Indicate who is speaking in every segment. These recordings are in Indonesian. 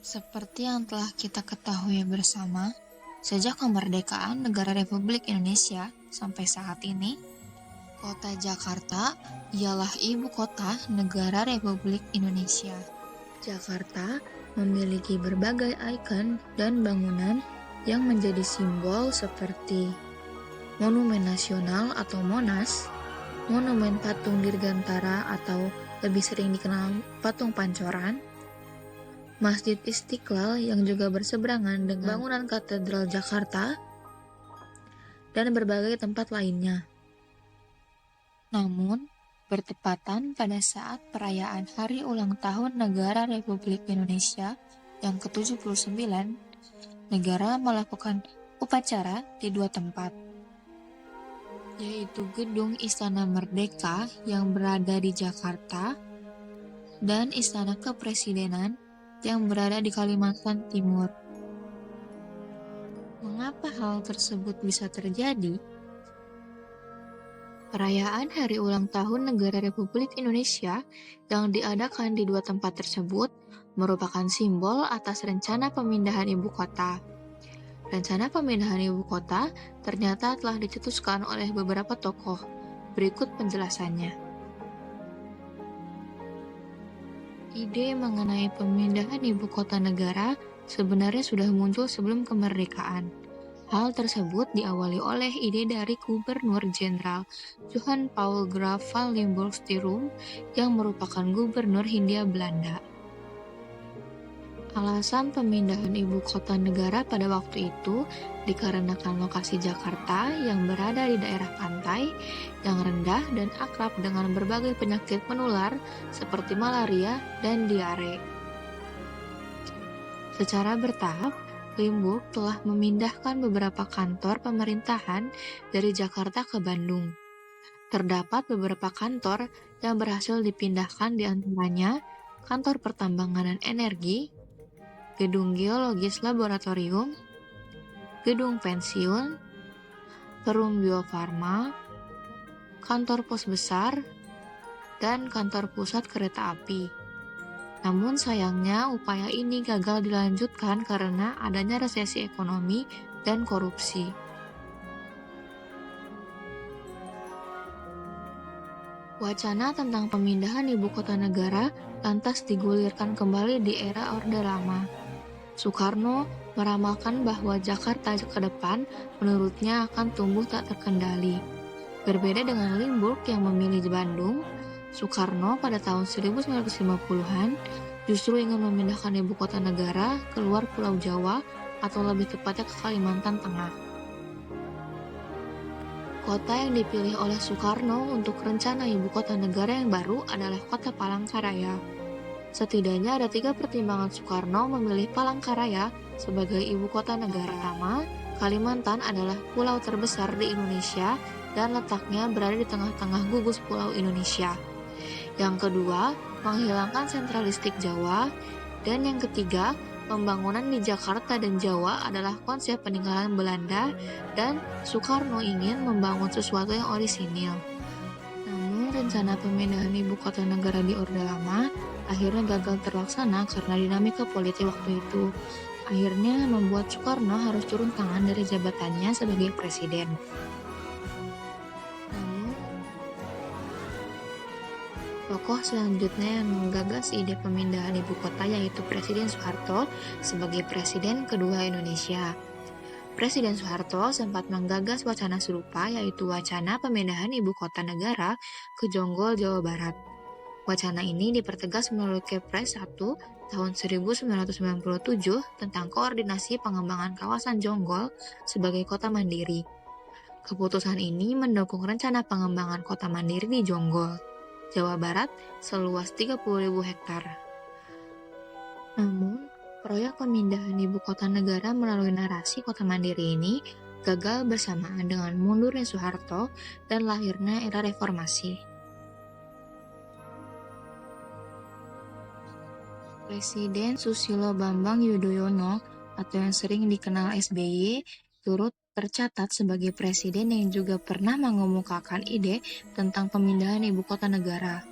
Speaker 1: Seperti yang telah kita ketahui bersama, sejak kemerdekaan negara Republik Indonesia sampai saat ini, Kota Jakarta ialah ibu kota negara Republik Indonesia. Jakarta memiliki berbagai ikon dan bangunan yang menjadi simbol seperti Monumen Nasional atau Monas, Monumen Patung Dirgantara atau lebih sering dikenal Patung Pancoran, Masjid Istiqlal yang juga berseberangan dengan bangunan Katedral Jakarta, dan berbagai tempat lainnya. Namun, bertepatan pada saat perayaan Hari Ulang Tahun Negara Republik Indonesia yang ke-79, negara melakukan upacara di dua tempat, yaitu Gedung Istana Merdeka yang berada di Jakarta dan Istana Kepresidenan yang berada di Kalimantan Timur. Mengapa hal tersebut bisa terjadi? Perayaan Hari Ulang Tahun Negara Republik Indonesia yang diadakan di dua tempat tersebut merupakan simbol atas rencana pemindahan ibu kota. Rencana pemindahan ibu kota ternyata telah dicetuskan oleh beberapa tokoh. Berikut penjelasannya. Ide mengenai pemindahan ibu kota negara sebenarnya sudah muncul sebelum kemerdekaan. Hal tersebut diawali oleh ide dari Gubernur Jenderal Johan Paul Graaf van Limburg-Stirum yang merupakan gubernur Hindia Belanda. Alasan pemindahan ibu kota negara pada waktu itu dikarenakan lokasi Jakarta yang berada di daerah pantai yang rendah dan akrab dengan berbagai penyakit menular seperti malaria dan diare. Secara bertahap, Limburg telah memindahkan beberapa kantor pemerintahan dari Jakarta ke Bandung. Terdapat beberapa kantor yang berhasil dipindahkan, di antaranya Kantor Pertambangan dan Energi, Gedung Geologis Laboratorium, Gedung Pensiun, Perum Bio Farma, Kantor Pos Besar, dan Kantor Pusat Kereta Api. Namun sayangnya upaya ini gagal dilanjutkan karena adanya resesi ekonomi dan korupsi. Wacana tentang pemindahan ibu kota negara lantas digulirkan kembali di era Orde Lama. Soekarno meramalkan bahwa Jakarta ke depan menurutnya akan tumbuh tak terkendali. Berbeda dengan Limburg yang memilih Bandung, Soekarno pada tahun 1950-an justru ingin memindahkan ibu kota negara keluar Pulau Jawa atau lebih tepatnya ke Kalimantan Tengah. Kota yang dipilih oleh Soekarno untuk rencana ibu kota negara yang baru adalah kota Palangkaraya. Setidaknya ada 3 pertimbangan Soekarno memilih Palangkaraya sebagai ibu kota negara. Pertama, Kalimantan adalah pulau terbesar di Indonesia dan letaknya berada di tengah-tengah gugus pulau Indonesia. Yang kedua, menghilangkan sentralistik Jawa. Dan yang ketiga, pembangunan di Jakarta dan Jawa adalah konsep peninggalan Belanda dan Soekarno ingin membangun sesuatu yang orisinil. Namun, rencana pemindahan ibu kota negara di Orde Lama akhirnya gagal terlaksana karena dinamika politik waktu itu. Akhirnya membuat Soekarno harus turun tangan dari jabatannya sebagai presiden. Namun, tokoh selanjutnya yang menggagas ide pemindahan ibu kota yaitu Presiden Soeharto sebagai presiden kedua Indonesia. Presiden Soeharto sempat menggagas wacana serupa yaitu wacana pemindahan ibu kota negara ke Jonggol, Jawa Barat. Wacana ini dipertegas melalui Kepres 1 tahun 1997 tentang koordinasi pengembangan kawasan Jonggol sebagai kota mandiri. Keputusan ini mendukung rencana pengembangan kota mandiri di Jonggol, Jawa Barat seluas 30.000 hektar. Namun, proyek pemindahan ibu kota negara melalui narasi kota mandiri ini gagal bersamaan dengan mundurnya Soeharto dan lahirnya era reformasi. Presiden Susilo Bambang Yudhoyono atau yang sering dikenal SBY turut tercatat sebagai presiden yang juga pernah mengemukakan ide tentang pemindahan ibu kota negara.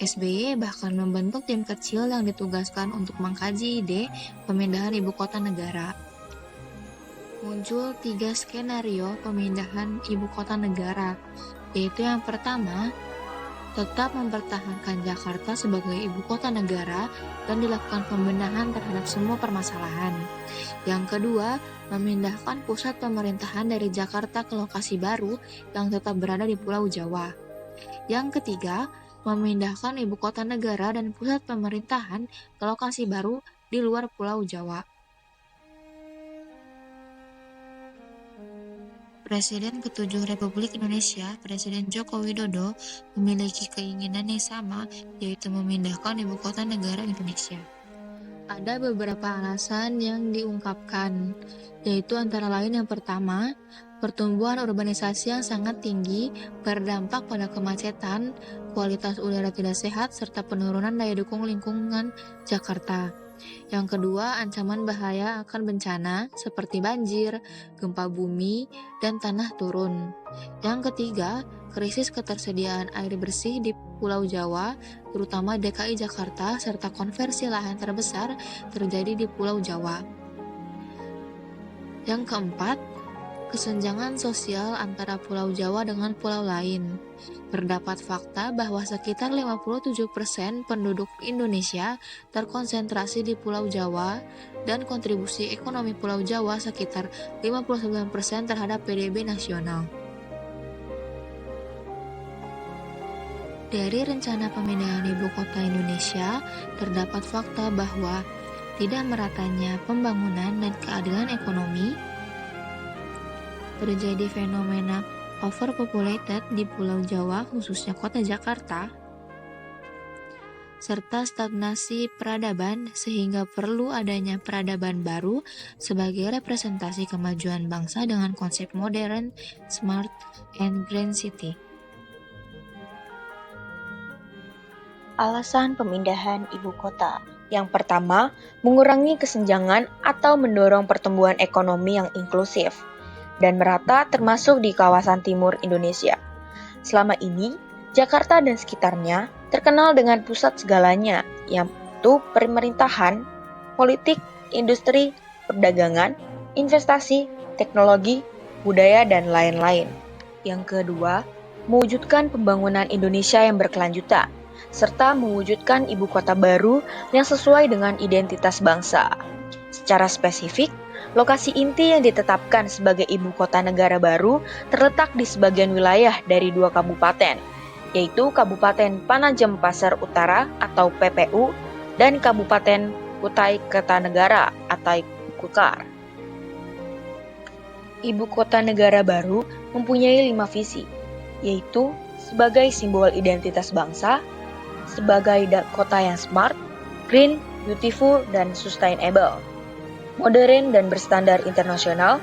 Speaker 1: SBY bahkan membentuk tim kecil yang ditugaskan untuk mengkaji ide pemindahan ibu kota negara. Muncul 3 skenario pemindahan ibu kota negara, yaitu yang pertama, tetap mempertahankan Jakarta sebagai ibu kota negara dan dilakukan pembenahan terhadap semua permasalahan. Yang kedua, memindahkan pusat pemerintahan dari Jakarta ke lokasi baru yang tetap berada di Pulau Jawa. Yang ketiga, memindahkan ibu kota negara dan pusat pemerintahan ke lokasi baru di luar Pulau Jawa. Presiden ke-7 Republik Indonesia, Presiden Joko Widodo, memiliki keinginan yang sama, yaitu memindahkan ibu kota negara Indonesia. Ada beberapa alasan yang diungkapkan, yaitu antara lain yang pertama, pertumbuhan urbanisasi yang sangat tinggi berdampak pada kemacetan, kualitas udara tidak sehat, serta penurunan daya dukung lingkungan Jakarta. Yang kedua, ancaman bahaya akan bencana seperti banjir, gempa bumi, dan tanah turun. Yang ketiga, krisis ketersediaan air bersih di Pulau Jawa, terutama DKI Jakarta, serta konversi lahan terbesar terjadi di Pulau Jawa. Yang keempat, kesenjangan sosial antara Pulau Jawa dengan pulau lain. Terdapat fakta bahwa sekitar 57% penduduk Indonesia terkonsentrasi di Pulau Jawa dan kontribusi ekonomi Pulau Jawa sekitar 59% terhadap PDB nasional. Dari rencana pemindahan ibu kota Indonesia, terdapat fakta bahwa tidak meratanya pembangunan dan keadilan ekonomi, terjadi fenomena overpopulated di Pulau Jawa, khususnya kota Jakarta, serta stagnasi peradaban sehingga perlu adanya peradaban baru sebagai representasi kemajuan bangsa dengan konsep modern, smart, and green city.
Speaker 2: Alasan pemindahan ibu kota. Yang pertama, mengurangi kesenjangan atau mendorong pertumbuhan ekonomi yang inklusif dan merata termasuk di kawasan timur Indonesia. Selama ini, Jakarta dan sekitarnya terkenal dengan pusat segalanya, yaitu pemerintahan, politik, industri, perdagangan, investasi, teknologi, budaya, dan lain-lain. Yang kedua, mewujudkan pembangunan Indonesia yang berkelanjutan, serta mewujudkan ibu kota baru yang sesuai dengan identitas bangsa. Secara spesifik, lokasi inti yang ditetapkan sebagai ibu kota negara baru terletak di sebagian wilayah dari 2 kabupaten, yaitu Kabupaten Panajam Pasar Utara atau PPU dan Kabupaten Kutai Kartanegara atau KUKAR. Ibu kota negara baru mempunyai 5 visi, yaitu sebagai simbol identitas bangsa, sebagai kota yang smart, green, beautiful, dan sustainable, modern dan berstandar internasional,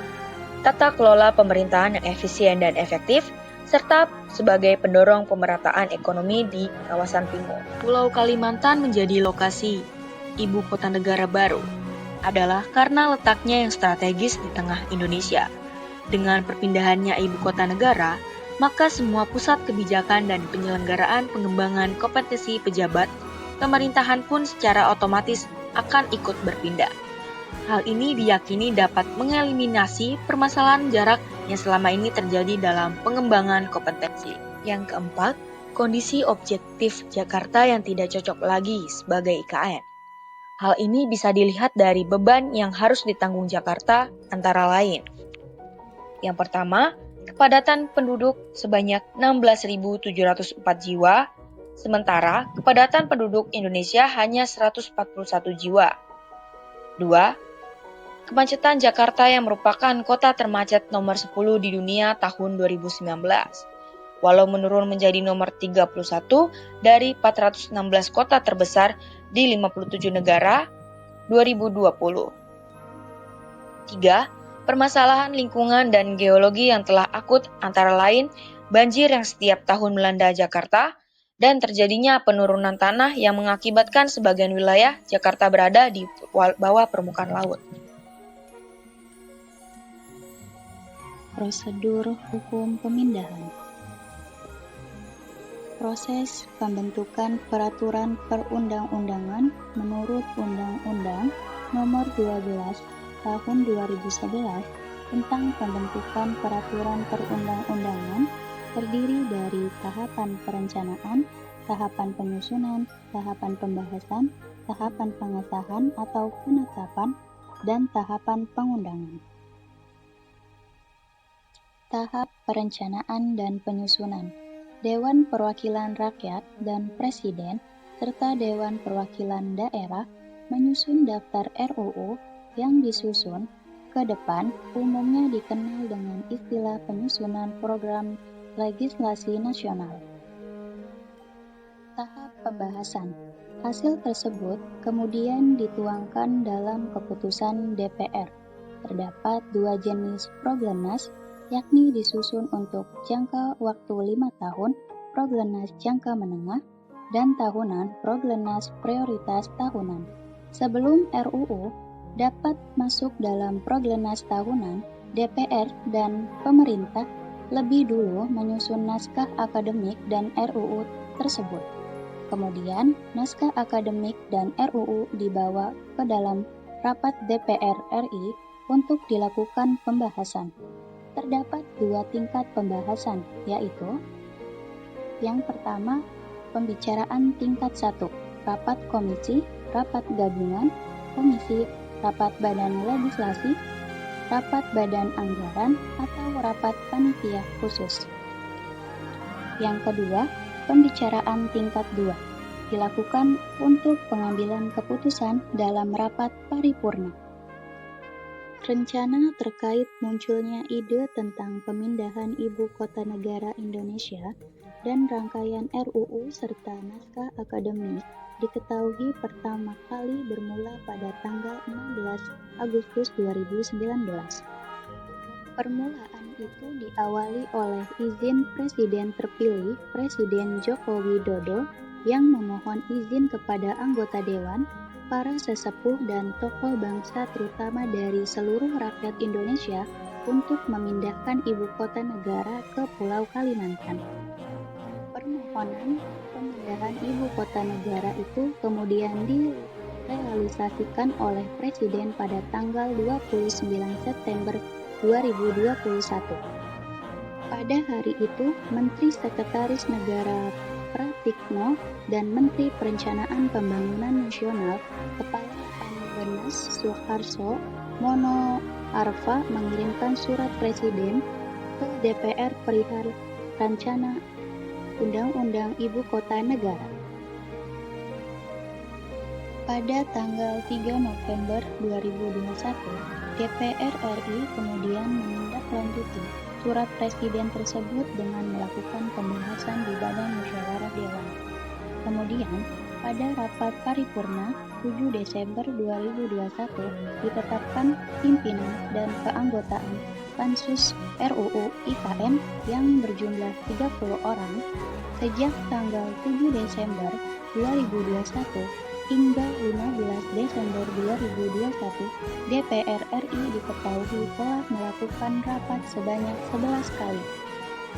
Speaker 2: tata kelola pemerintahan yang efisien dan efektif, serta sebagai pendorong pemerataan ekonomi di kawasan timur. Pulau Kalimantan menjadi lokasi ibu kota negara baru adalah karena letaknya yang strategis di tengah Indonesia. Dengan perpindahannya ibu kota negara, maka semua pusat kebijakan dan penyelenggaraan pengembangan kompetensi pejabat pemerintahan pun secara otomatis akan ikut berpindah. Hal ini diyakini dapat mengeliminasi permasalahan jarak yang selama ini terjadi dalam pengembangan kompetensi. Yang keempat, kondisi objektif Jakarta yang tidak cocok lagi sebagai IKN. Hal ini bisa dilihat dari beban yang harus ditanggung Jakarta antara lain. Yang pertama, kepadatan penduduk sebanyak 16.704 jiwa, sementara kepadatan penduduk Indonesia hanya 141 jiwa. 2. Kemacetan Jakarta yang merupakan kota termacet nomor 10 di dunia tahun 2019, walau menurun menjadi nomor 31 dari 416 kota terbesar di 57 negara 2020. 3. Permasalahan lingkungan dan geologi yang telah akut antara lain banjir yang setiap tahun melanda Jakarta dan terjadinya penurunan tanah yang mengakibatkan sebagian wilayah Jakarta berada di bawah permukaan laut.
Speaker 3: Prosedur hukum pemindahan. proses pembentukan peraturan perundang-undangan menurut Undang-Undang Nomor 12 Tahun 2011 tentang pembentukan peraturan perundang-undangan terdiri dari tahapan perencanaan, tahapan penyusunan, tahapan pembahasan, tahapan pengesahan atau penetapan, dan tahapan pengundangan. Tahap perencanaan dan penyusunan. Dewan Perwakilan Rakyat dan Presiden serta Dewan Perwakilan Daerah menyusun daftar RUU yang disusun ke depan umumnya dikenal dengan istilah penyusunan program legislasi nasional. Tahap pembahasan. Hasil tersebut kemudian dituangkan dalam keputusan DPR. Terdapat dua jenis proglenas, yakni disusun untuk jangka waktu 5 tahun, proglenas jangka menengah, dan tahunan, proglenas prioritas tahunan. Sebelum RUU dapat masuk dalam proglenas tahunan, DPR dan pemerintah lebih dulu menyusun naskah akademik dan RUU tersebut. Kemudian, naskah akademik dan RUU dibawa ke dalam rapat DPR RI untuk dilakukan pembahasan. Terdapat dua tingkat pembahasan, yaitu yang pertama, pembicaraan tingkat 1, rapat komisi, rapat gabungan, komisi, rapat badan legislasi, rapat badan anggaran, atau rapat panitia khusus. Yang kedua, pembicaraan tingkat 2, dilakukan untuk pengambilan keputusan dalam rapat paripurna. Rencana terkait munculnya ide tentang pemindahan ibu kota negara Indonesia dan rangkaian RUU serta naskah akademik diketahui pertama kali bermula pada tanggal 16 Agustus 2019. Permulaan itu diawali oleh izin Presiden terpilih Presiden Joko Widodo yang memohon izin kepada anggota Dewan, para sesepuh dan tokoh bangsa terutama dari seluruh rakyat Indonesia untuk memindahkan ibu kota negara ke Pulau Kalimantan. Permohonan pemindahan ibu kota negara itu kemudian direalisasikan oleh Presiden pada tanggal 29 September 2021. Pada hari itu, Menteri Sekretaris Negara Pratikno dan Menteri Perencanaan Pembangunan Nasional Kepala Anbenas Suharso Mono Arfa mengirimkan surat Presiden ke DPR perihal rencana Undang-Undang Ibu Kota Negara. Pada tanggal 3 November 2021, DPR RI kemudian menindaklanjuti surat Presiden tersebut dengan melakukan pembahasan di Badan Musyawarah Dewan. Kemudian, pada rapat paripurna 7 Desember 2021 ditetapkan pimpinan dan keanggotaan Pansus RUU IKN yang berjumlah 30 orang sejak tanggal 7 Desember 2021 hingga 15 Desember 2021, DPR RI diketahui telah melakukan rapat sebanyak 11 kali.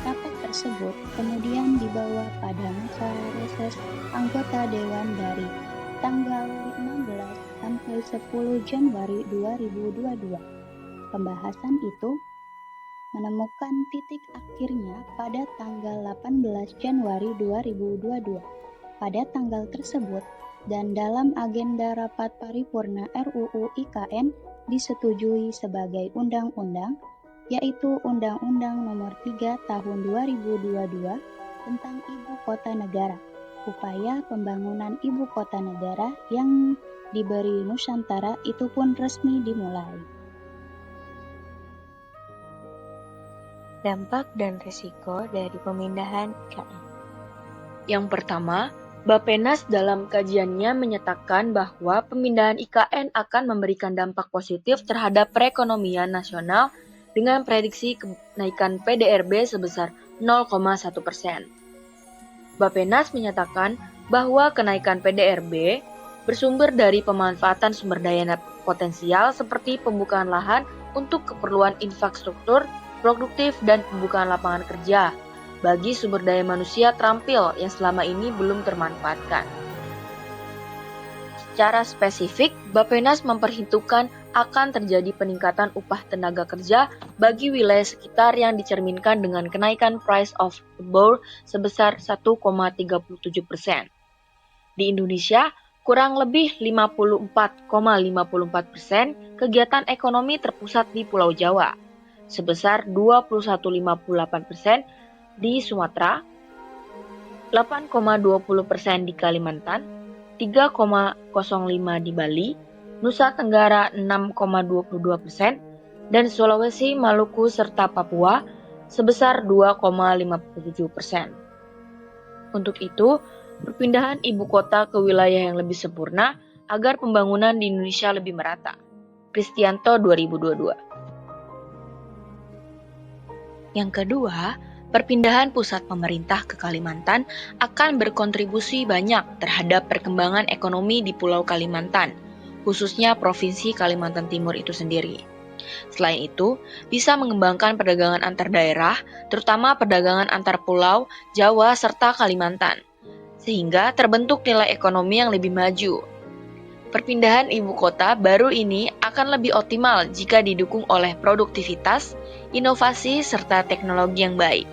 Speaker 3: Rapat tersebut kemudian dibawa pada masa reses anggota Dewan dari tanggal 15 sampai 10 Januari 2022. Pembahasan itu menemukan titik akhirnya pada tanggal 18 Januari 2022. Pada tanggal tersebut, dan dalam agenda rapat paripurna RUU IKN disetujui sebagai undang-undang, yaitu Undang-Undang Nomor 3 Tahun 2022 tentang Ibu Kota Negara, upaya pembangunan Ibu Kota Negara yang diberi Nusantara itu pun resmi dimulai.
Speaker 2: Dampak dan risiko dari pemindahan IKN. Yang pertama, Bappenas dalam kajiannya menyatakan bahwa pemindahan IKN akan memberikan dampak positif terhadap perekonomian nasional dengan prediksi kenaikan PDRB sebesar 0,1%. Bappenas menyatakan bahwa kenaikan PDRB bersumber dari pemanfaatan sumber daya potensial seperti pembukaan lahan untuk keperluan infrastruktur produktif dan pembukaan lapangan kerja. bagi sumber daya manusia terampil yang selama ini belum termanfaatkan. Secara spesifik, Bappenas memperhitungkan akan terjadi peningkatan upah tenaga kerja bagi wilayah sekitar yang dicerminkan dengan kenaikan price of labor sebesar 1,37%. Di Indonesia, kurang lebih 54,54% kegiatan ekonomi terpusat di Pulau Jawa, sebesar 21,58% di Sumatera, 8,20% di Kalimantan, 3,05% di Bali, Nusa Tenggara 6,22%, dan Sulawesi, Maluku, serta Papua sebesar 2,57%. Untuk itu, perpindahan ibu kota ke wilayah yang lebih sempurna agar pembangunan di Indonesia lebih merata. Kristianto 2022. Yang kedua, perpindahan pusat pemerintah ke Kalimantan akan berkontribusi banyak terhadap perkembangan ekonomi di Pulau Kalimantan, khususnya Provinsi Kalimantan Timur itu sendiri. Selain itu, bisa mengembangkan perdagangan antar daerah, terutama perdagangan antar pulau, Jawa, serta Kalimantan, sehingga terbentuk nilai ekonomi yang lebih maju. Perpindahan ibu kota baru ini akan lebih optimal jika didukung oleh produktivitas, inovasi, serta teknologi yang baik.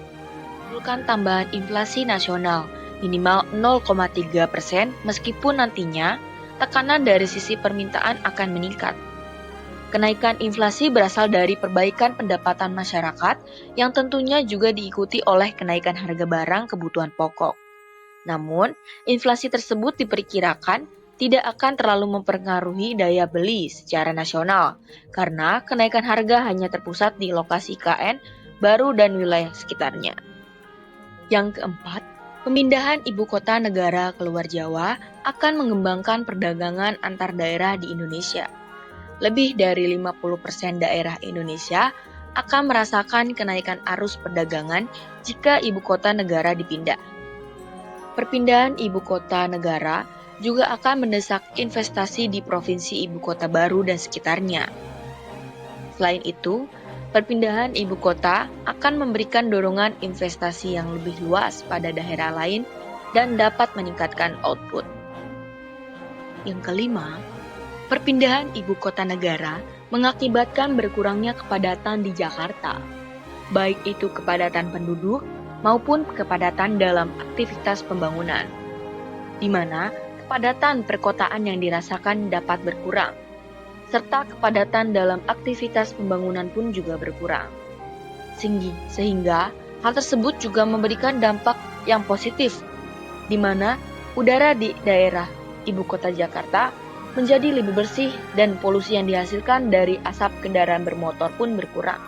Speaker 2: Menimbulkan tambahan inflasi nasional minimal 0,3% meskipun nantinya tekanan dari sisi permintaan akan meningkat. Kenaikan inflasi berasal dari perbaikan pendapatan masyarakat yang tentunya juga diikuti oleh kenaikan harga barang kebutuhan pokok. Namun, inflasi tersebut diperkirakan tidak akan terlalu mempengaruhi daya beli secara nasional karena kenaikan harga hanya terpusat di lokasi IKN baru dan wilayah sekitarnya. Yang keempat, pemindahan ibu kota negara keluar Jawa akan mengembangkan perdagangan antar daerah di Indonesia. Lebih dari 50% daerah Indonesia akan merasakan kenaikan arus perdagangan jika ibu kota negara dipindah. Perpindahan ibu kota negara juga akan mendesak investasi di provinsi ibu kota baru dan sekitarnya. Selain itu, perpindahan ibu kota akan memberikan dorongan investasi yang lebih luas pada daerah lain dan dapat meningkatkan output. Yang kelima, perpindahan ibu kota negara mengakibatkan berkurangnya kepadatan di Jakarta, baik itu kepadatan penduduk maupun kepadatan dalam aktivitas pembangunan, di mana kepadatan perkotaan yang dirasakan dapat berkurang, serta kepadatan dalam aktivitas pembangunan pun juga berkurang. Sehingga hal tersebut juga memberikan dampak yang positif, di mana udara di daerah ibu kota Jakarta menjadi lebih bersih dan polusi yang dihasilkan dari asap kendaraan bermotor pun berkurang.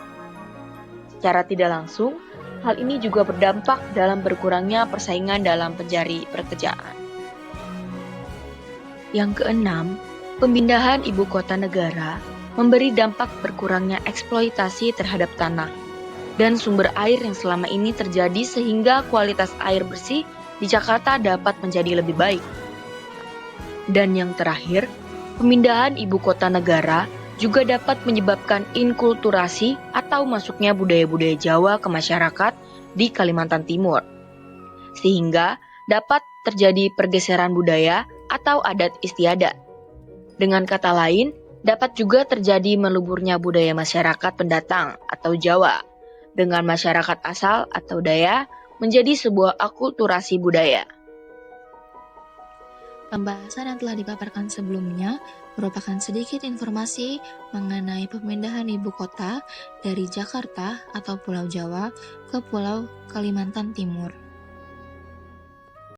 Speaker 2: Secara tidak langsung, hal ini juga berdampak dalam berkurangnya persaingan dalam pencari pekerjaan. Yang keenam, pemindahan ibu kota negara memberi dampak berkurangnya eksploitasi terhadap tanah dan sumber air yang selama ini terjadi sehingga kualitas air bersih di Jakarta dapat menjadi lebih baik. Dan yang terakhir, pemindahan ibu kota negara juga dapat menyebabkan inkulturasi atau masuknya budaya-budaya Jawa ke masyarakat di Kalimantan Timur, sehingga dapat terjadi pergeseran budaya atau adat istiadat. Dengan kata lain, dapat juga terjadi meluburnya budaya masyarakat pendatang atau Jawa dengan masyarakat asal atau Daya menjadi sebuah akulturasi budaya.
Speaker 1: Pembahasan yang telah dipaparkan sebelumnya merupakan sedikit informasi mengenai pemindahan ibu kota dari Jakarta atau Pulau Jawa ke Pulau Kalimantan Timur.